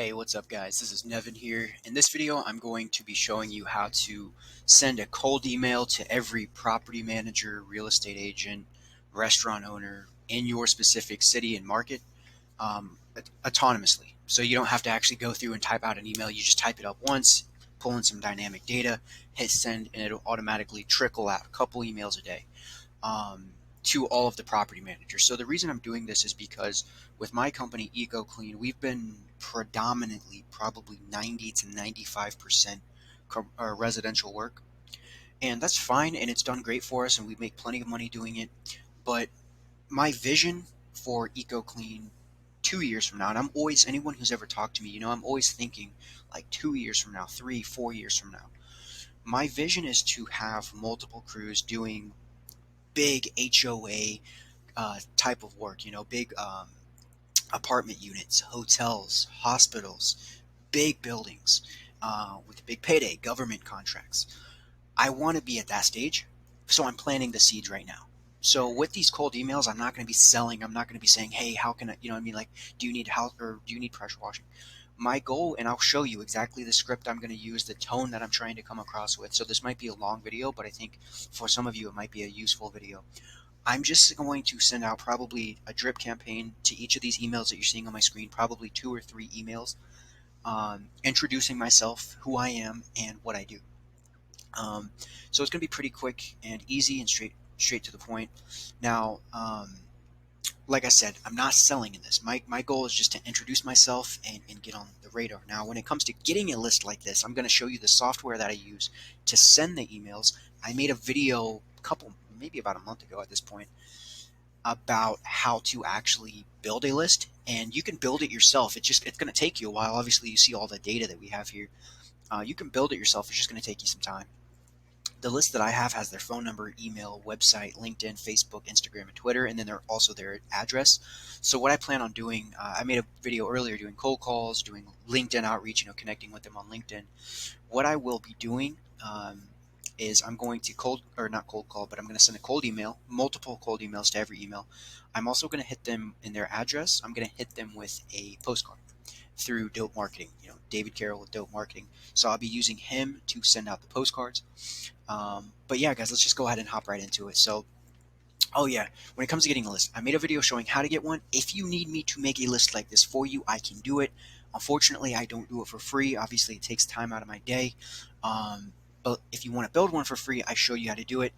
Hey, what's up guys? This is Nevin here. In this video, I'm going to be showing you how to send a cold email to every property manager, real estate agent, restaurant owner in your specific city and market autonomously. So you don't have to actually go through and type out an email. You just type it up once, pull in some dynamic data, hit send, and it'll automatically trickle out a couple emails a day. To all of the property managers. So the reason I'm doing this is because with my company EcoClean, we've been predominantly probably 90 to 95% residential work, and that's fine, and it's done great for us, and we make plenty of money doing it. But my vision for EcoClean 2 years from now, and I'm always, anyone who's ever talked to me, I'm always thinking like 2 years from now, 3, 4 years from now. My vision is to have multiple crews doing big HOA type of work, big apartment units, hotels, hospitals, big buildings with big payday, government contracts. I want to be at that stage, so I'm planting the seeds right now. So with these cold emails, I'm not going to be selling. I'm not going to be saying, hey, how can I, like, do you need house or do you need pressure washing? My goal, and I'll show you exactly the script I'm going to use, the tone that I'm trying to come across with. So this might be a long video, but I think for some of you, it might be a useful video. I'm just going to send out probably a drip campaign to each of these emails that you're seeing on my screen, probably 2 or 3 emails, introducing myself, who I am, and what I do. So it's going to be pretty quick and easy and straight to the point. Now, like I said, I'm not selling in this. My goal is just to introduce myself and get on the radar. Now, when it comes to getting a list like this, I'm going to show you the software that I use to send the emails. I made a video maybe about a month ago at this point, about how to actually build a list, and you can build it yourself. It's going to take you a while. Obviously, you see all the data that we have here. You can build it yourself. It's just going to take you some time. The list that I have has their phone number, email, website, LinkedIn, Facebook, Instagram, and Twitter, and then they're also their address. So what I plan on doing, I made a video earlier doing cold calls, doing LinkedIn outreach, connecting with them on LinkedIn. What I will be doing is I'm going to not cold call, but I'm going to send a cold email, multiple cold emails to every email. I'm also going to hit them in their address. I'm going to hit them with a postcard through Dope Marketing, David Carroll with Dope Marketing. So I'll be using him to send out the postcards. But yeah, guys, let's just go ahead and hop right into it. So, oh yeah, when it comes to getting a list, I made a video showing how to get one. If you need me to make a list like this for you, I can do it. Unfortunately, I don't do it for free. Obviously, it takes time out of my day. But if you want to build one for free, I show you how to do it.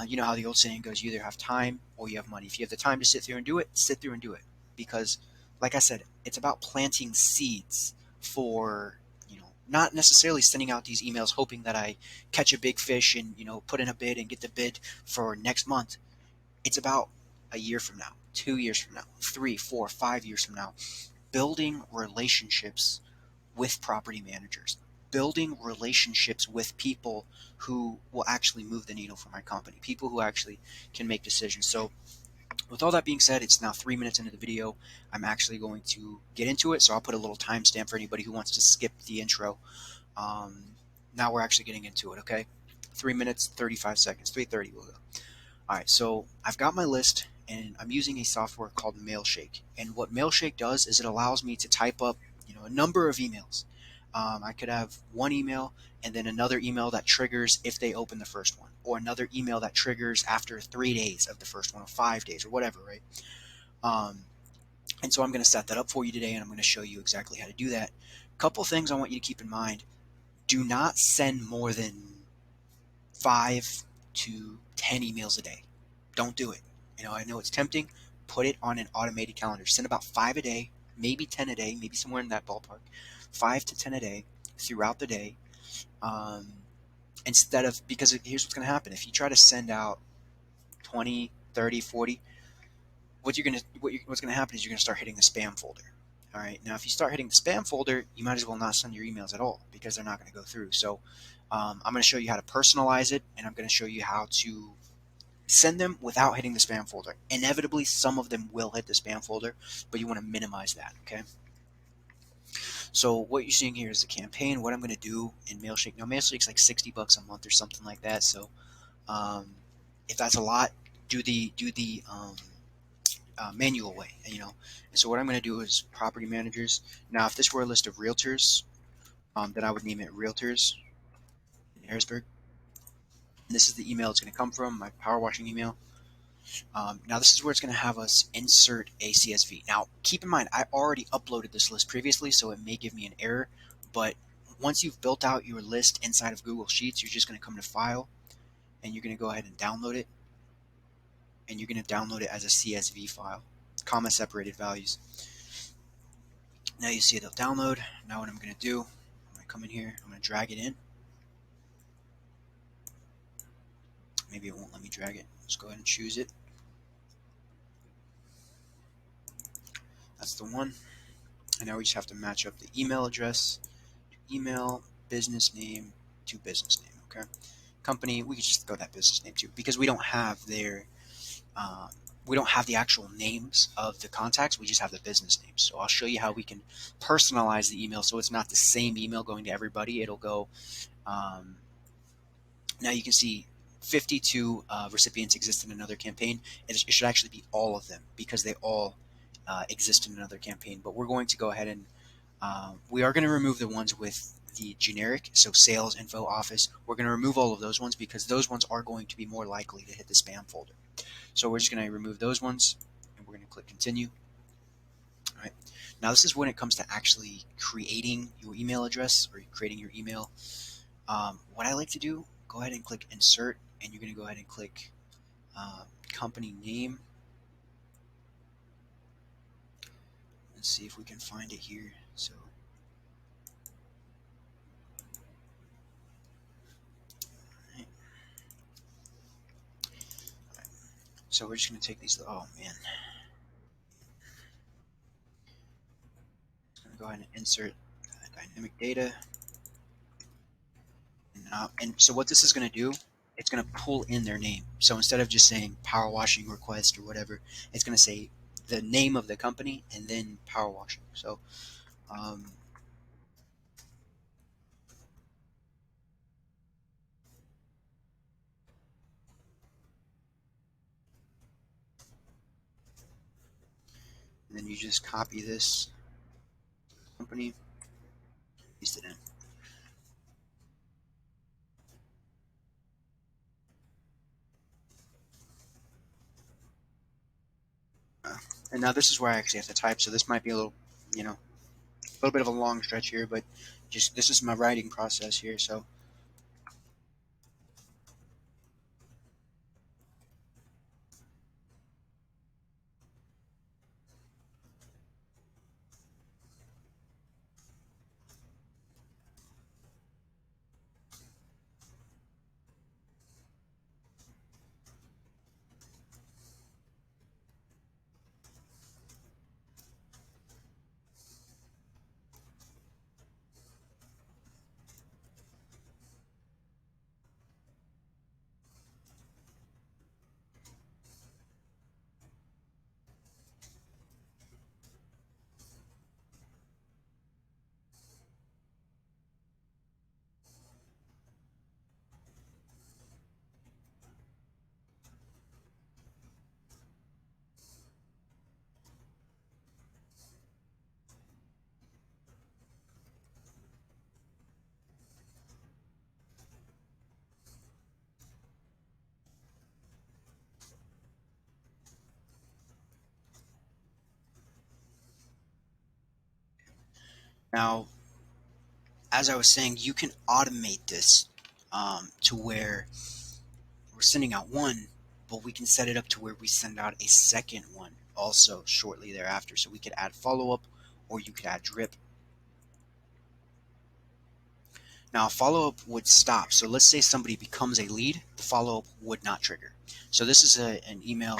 You know how the old saying goes, you either have time or you have money. If you have the time to sit through and do it, sit through and do it. Because, like I said, it's about planting seeds for, not necessarily sending out these emails hoping that I catch a big fish and, put in a bid and get the bid for next month. It's about a year from now, 2 years from now, 3, 4, 5 years from now, building relationships with property managers, building relationships with people who will actually move the needle for my company, people who actually can make decisions. So with all that being said, it's now 3 minutes into the video. I'm actually going to get into it, so I'll put a little timestamp for anybody who wants to skip the intro. Now we're actually getting into it, okay? 3 minutes, 35 seconds, 3:30 we'll go. All right, so I've got my list, and I'm using a software called Mailshake. And what Mailshake does is it allows me to type up, a number of emails. I could have one email and then another email that triggers if they open the first one, or another email that triggers after 3 days of the first one, or 5 days, or whatever, right? And so I'm going to set that up for you today, and I'm going to show you exactly how to do that. Couple things I want you to keep in mind. Do not send more than 5 to 10 emails a day. Don't do it. I know it's tempting. Put it on an automated calendar. Send about 5 a day, maybe 10 a day, maybe somewhere in that ballpark. 5 to 10 a day throughout the day. Because here's what's going to happen. If you try to send out 20, 30, 40, what's going to happen is you're going to start hitting the spam folder. All right. Now, if you start hitting the spam folder, you might as well not send your emails at all, because they're not going to go through. So I'm going to show you how to personalize it, and I'm going to show you how to send them without hitting the spam folder. Inevitably, some of them will hit the spam folder, but you want to minimize that, okay? So what you're seeing here is a campaign. What I'm going to do in Mailshake. Now, Mailshake's like $60 a month or something like that. So if that's a lot, do the manual way, you know. And so what I'm going to do is property managers. Now, if this were a list of realtors, then I would name it realtors in Harrisburg. And this is the email it's going to come from, my power washing email. Now this is where it's going to have us insert a CSV. Now keep in mind, I already uploaded this list previously, so it may give me an error, but once you've built out your list inside of Google Sheets, you're just going to come to File, and you're going to go ahead and download it, and you're going to download it as a CSV file, comma separated values. Now you see it'll download. Now what I'm going to do, I'm going to come in here, I'm going to drag it in. Maybe it won't let me drag it. Let's go ahead and choose it. That's the one. And now we just have to match up the email address, email, business name to business name. Okay, company, we could just go that business name too, because we don't have their we don't have the actual names of the contacts. We just have the business names. So I'll show you how we can personalize the email so it's not the same email going to everybody. It'll go. Now you can see 52 recipients exist in another campaign. It should actually be all of them because they all exist in another campaign. But we're going to go ahead and we are going to remove the ones with the generic, so sales, info, office. We're going to remove all of those ones because those ones are going to be more likely to hit the spam folder. So we're just going to remove those ones, and we're going to click continue. All right. Now this is when it comes to actually creating your email address or creating your email. What I like to do, go ahead and click insert, and you're going to go ahead and click company name. Let's see if we can find it here. So So we're just going to take these. Oh man. Just going to go ahead and insert dynamic data. And so what this is going to do, it's going to pull in their name. So instead of just saying power washing request or whatever, it's going to say the name of the company and then power washing. So and then you just copy this company, paste it in. And now this is where I actually have to type, so this might be a little, a little bit of a long stretch here, but just this is my writing process here. So now, as I was saying, you can automate this to where we're sending out one, but we can set it up to where we send out a second one also shortly thereafter. So we could add follow-up, or you could add drip. Now, a follow-up would stop. So let's say somebody becomes a lead, the follow-up would not trigger. So this is an email.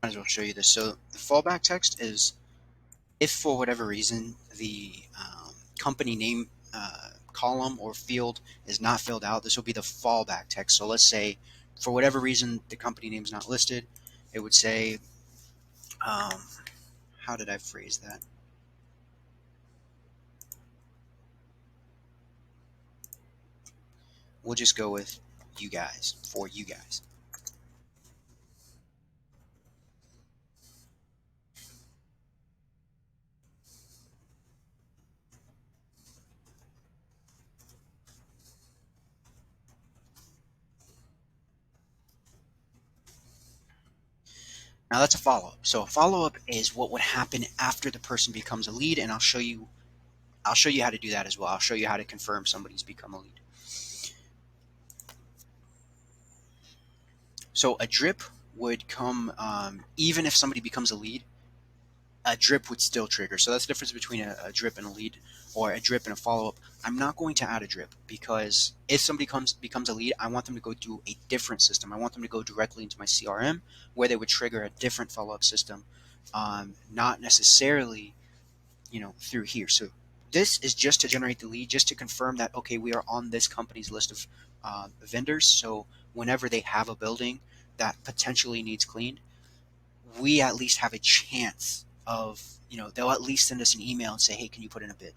Might as well show you this. So the fallback text is if for whatever reason the company name column or field is not filled out, this will be the fallback text. So let's say for whatever reason the company name is not listed, it would say, um, how did I phrase that? We'll just go with you guys, for you guys. Now that's a follow-up. So a follow-up is what would happen after the person becomes a lead, and I'll show you how to do that as well. I'll show you how to confirm somebody's become a lead. So a drip would come even if somebody becomes a lead, a drip would still trigger. So that's the difference between a drip and a lead, or a drip and a follow-up. I'm not going to add a drip because if somebody becomes a lead, I want them to go to a different system. I want them to go directly into my CRM where they would trigger a different follow-up system, not necessarily through here. So this is just to generate the lead, just to confirm that, okay, we are on this company's list of vendors. So whenever they have a building that potentially needs cleaned, we at least have a chance of, they'll at least send us an email and say, hey, can you put in a bid?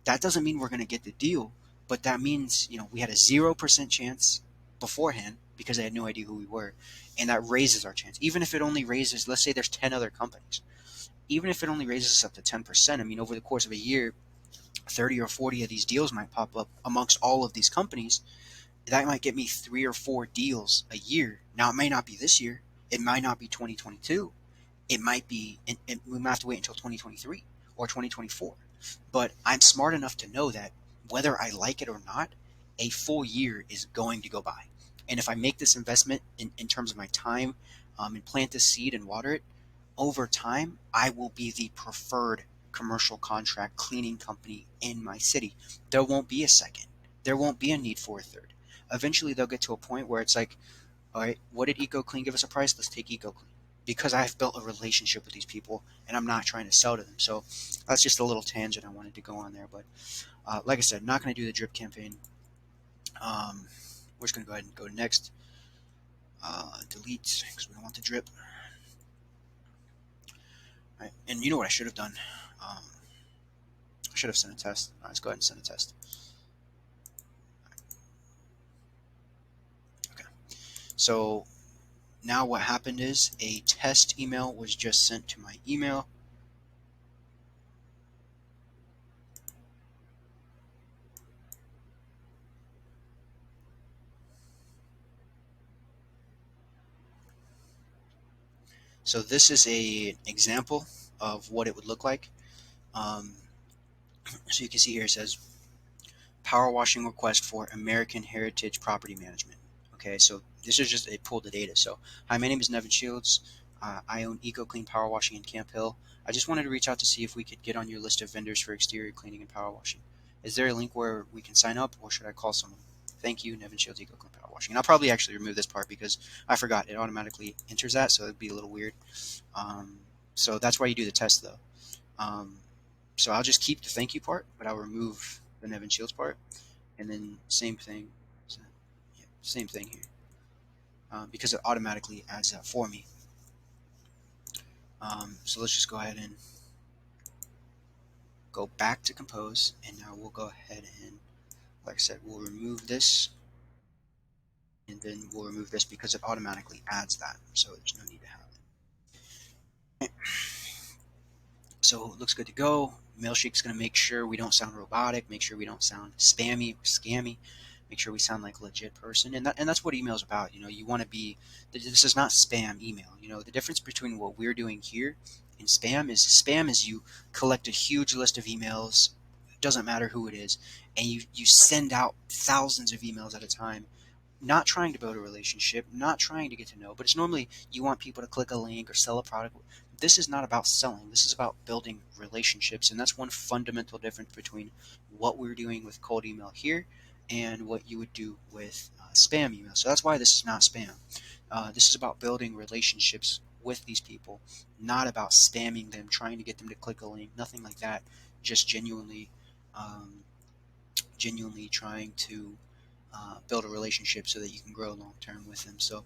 That doesn't mean we're going to get the deal, but that means, we had a 0% chance beforehand because they had no idea who we were. And that raises our chance. Even if it only raises, let's say there's 10 other companies. Even if it only raises us up to 10%, I mean, over the course of a year, 30 or 40 of these deals might pop up amongst all of these companies. That might get me 3 or 4 deals a year. Now, it may not be this year. It might not be 2022. It might be, we might have to wait until 2023 or 2024. But I'm smart enough to know that whether I like it or not, a full year is going to go by. And if I make this investment in terms of my time and plant this seed and water it, over time, I will be the preferred commercial contract cleaning company in my city. There won't be a second. There won't be a need for a third. Eventually, they'll get to a point where it's like, all right, what did EcoClean give us a price? Let's take EcoClean. Because I've built a relationship with these people and I'm not trying to sell to them. So that's just a little tangent I wanted to go on there. But like I said, not going to do the drip campaign. We're just going to go ahead and go to next. Delete because we don't want the drip. All right. And you know what I should have done? I should have sent a test. All right, let's go ahead and send a test. Okay. So now what happened is a test email was just sent to my email. So this is an example of what it would look like. Um, so you can see here it says power washing request for American Heritage Property Management. Okay, so this is just, it pulled the data. So, hi, my name is Nevin Shields. I own EcoClean Power Washing in Camp Hill. I just wanted to reach out to see if we could get on your list of vendors for exterior cleaning and power washing. Is there a link where we can sign up, or should I call someone? Thank you, Nevin Shields, EcoClean Power Washing. And I'll probably actually remove this part because I forgot it automatically enters that, so it'd be a little weird. So that's why you do the test, though. Um, so I'll just keep the thank you part, but I'll remove the Nevin Shields part, and then same thing, so, yeah, same thing here, because it automatically adds that for me. So let's just go ahead and go back to compose, and now we'll go ahead and, like I said, we'll remove this, and then we'll remove this because it automatically adds that, so there's no need to have it. So it looks good to go. Mailshake's going to make sure we don't sound robotic, make sure we don't sound spammy or scammy, make sure we sound like a legit person. And that's what email's about. You want to be, this is not spam email. The difference between what we're doing here and spam is you collect a huge list of emails, it doesn't matter who it is, and you send out thousands of emails at a time, not trying to build a relationship, not trying to get to know, but it's normally you want people to click a link or sell a product. This is not about selling. This is about building relationships, and that's one fundamental difference between what we're doing with cold email here and what you would do with spam email. So that's why this is not spam. This is about building relationships with these people, not about spamming them, trying to get them to click a link, nothing like that. Just um, genuinely trying to build a relationship so that you can grow long term with them. So,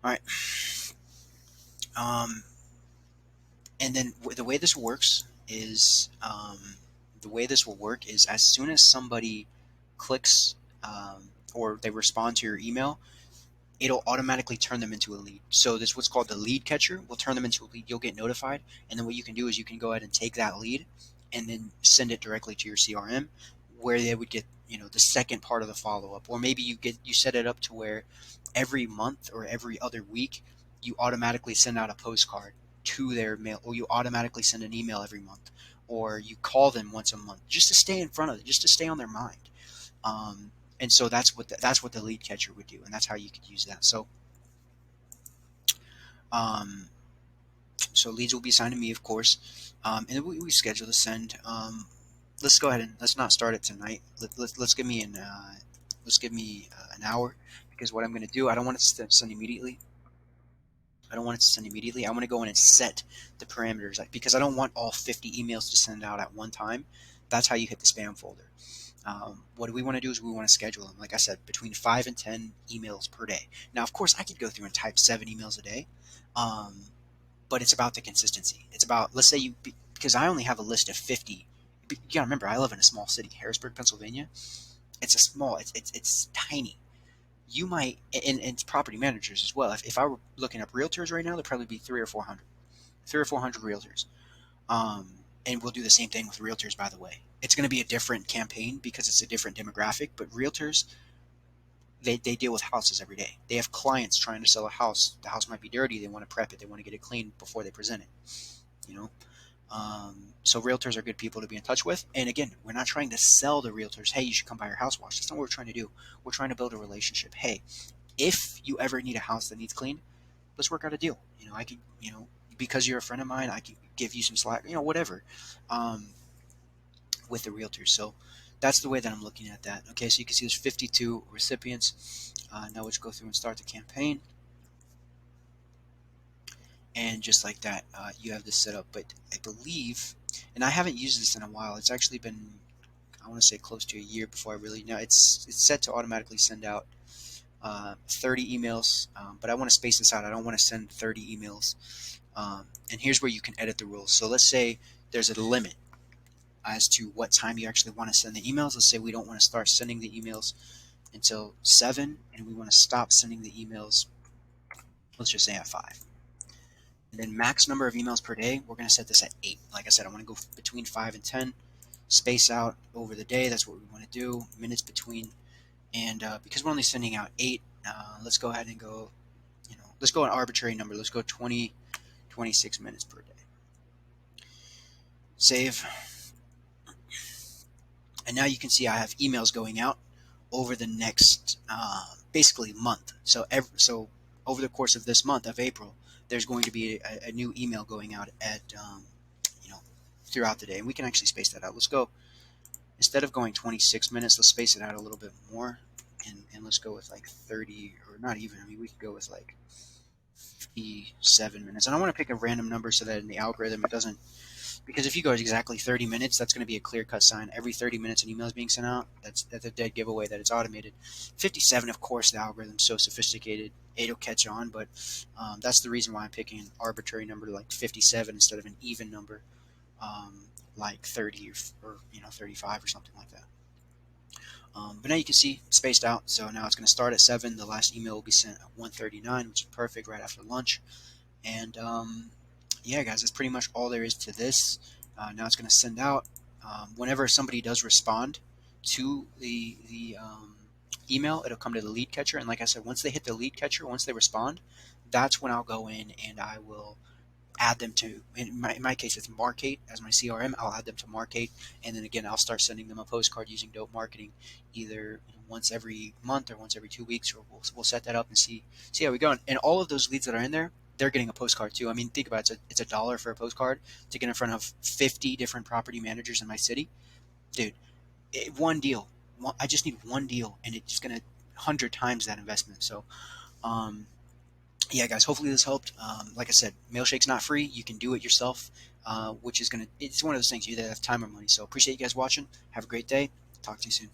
all right. Um, and then the way this works is the way this will work is as soon as somebody clicks or they respond to your email, it'll automatically turn them into a lead. So this what's called the lead catcher will turn them into a lead. You'll get notified, and then what you can do is you can go ahead and take that lead and then send it directly to your CRM, where they would get the second part of the follow up, or maybe you set it up to where every month or every other week you automatically send out a postcard to their mail, or you automatically send an email every month, or you call them once a month just to stay in front of it, just to stay on their mind. And so that's what the lead catcher would do, and that's how you could use that. Um, so leads will be assigned to me, of course, and we schedule the send. Let's go ahead and let's not start it tonight. Let's give me an hour, because what I'm going to do, I don't want it to send immediately. I don't want it to send immediately. I want to go in and set the parameters, because I don't want all 50 emails to send out at one time. That's how you hit the spam folder. What we want to do is we want to schedule them, like I said, between 5 and 10 emails per day. Now, of course, I could go through and type 7 emails a day, but it's about the consistency. It's about, let's say because I only have a list of 50. You gotta remember, I live in a small city, Harrisburg, Pennsylvania. It's tiny. You might, and it's property managers as well. If I were looking up realtors right now, there'd probably be 300 realtors. And we'll do the same thing with realtors, by the way. It's going to be a different campaign because it's a different demographic, but realtors, they deal with houses every day. They have clients trying to sell a house. The house might be dirty. They want to prep it. They want to get it clean before they present it. You know, so realtors are good people to be in touch with. And again, we're not trying to sell the realtors, hey, you should come buy your house washed. That's not what we're trying to do. We're trying to build a relationship. Hey, if you ever need a house that needs cleaned, let's work out a deal. I could, because you're a friend of mine, I can give you some slack, whatever, with the realtors. So that's the way that I'm looking at that. Okay, so you can see there's 52 recipients. Now let's go through and start the campaign. And just like that, you have this set up. But I believe, and I haven't used this in a while, it's actually been, I want to say, close to a year before I really, now it's set to automatically send out 30 emails, but I want to space this out. I don't want to send 30 emails. And here's where you can edit the rules. So let's say there's a limit as to what time you actually want to send the emails. Let's say we don't want to start sending the emails until 7, and we want to stop sending the emails, let's just say at 5. And then max number of emails per day, we're going to set this at 8. Like I said, I want to go between 5 and 10. Space out over the day, that's what we want to do. Minutes between. And because we're only sending out 8, let's go ahead and go, let's go an arbitrary number. Let's go 26 minutes per day. Save. And now you can see I have emails going out over the next basically month. So over the course of this month of April, there's going to be a new email going out at throughout the day, and we can actually space that out. Let's go, instead of going 26 minutes, let's space it out a little bit more, and let's go with like 30, or not even. I mean, we could go with like 57 minutes. And I want to pick a random number so that in the algorithm it doesn't. Because if you go exactly 30 minutes, that's going to be a clear-cut sign. Every 30 minutes an email is being sent out. That's a dead giveaway that it's automated. 57, of course, the algorithm's so sophisticated, it'll catch on. But that's the reason why I'm picking an arbitrary number like 57 instead of an even number like 30 or 35 or something like that. But now you can see spaced out. So now it's going to start at 7. The last email will be sent at 1:39, which is perfect, right after lunch. And yeah, guys, that's pretty much all there is to this. Now it's going to send out whenever somebody does respond to the email, it'll come to the lead catcher. And like I said, once they hit the lead catcher, once they respond, that's when I'll go in and I will add them to, in my case, it's Markate as my CRM. I'll add them to Markate, and then again, I'll start sending them a postcard using Dope Marketing, either once every month or once every 2 weeks, or we'll set that up and see how we go. And all of those leads that are in there, they're getting a postcard too. I mean, think about it. It's a dollar for a postcard to get in front of 50 different property managers in my city. Dude, one deal. I just need one deal, and it's going to 100 times that investment. So, Yeah, guys, hopefully this helped. Like I said, Mailshake's not free. You can do it yourself, which is it's one of those things you either have time or money. So appreciate you guys watching. Have a great day. Talk to you soon.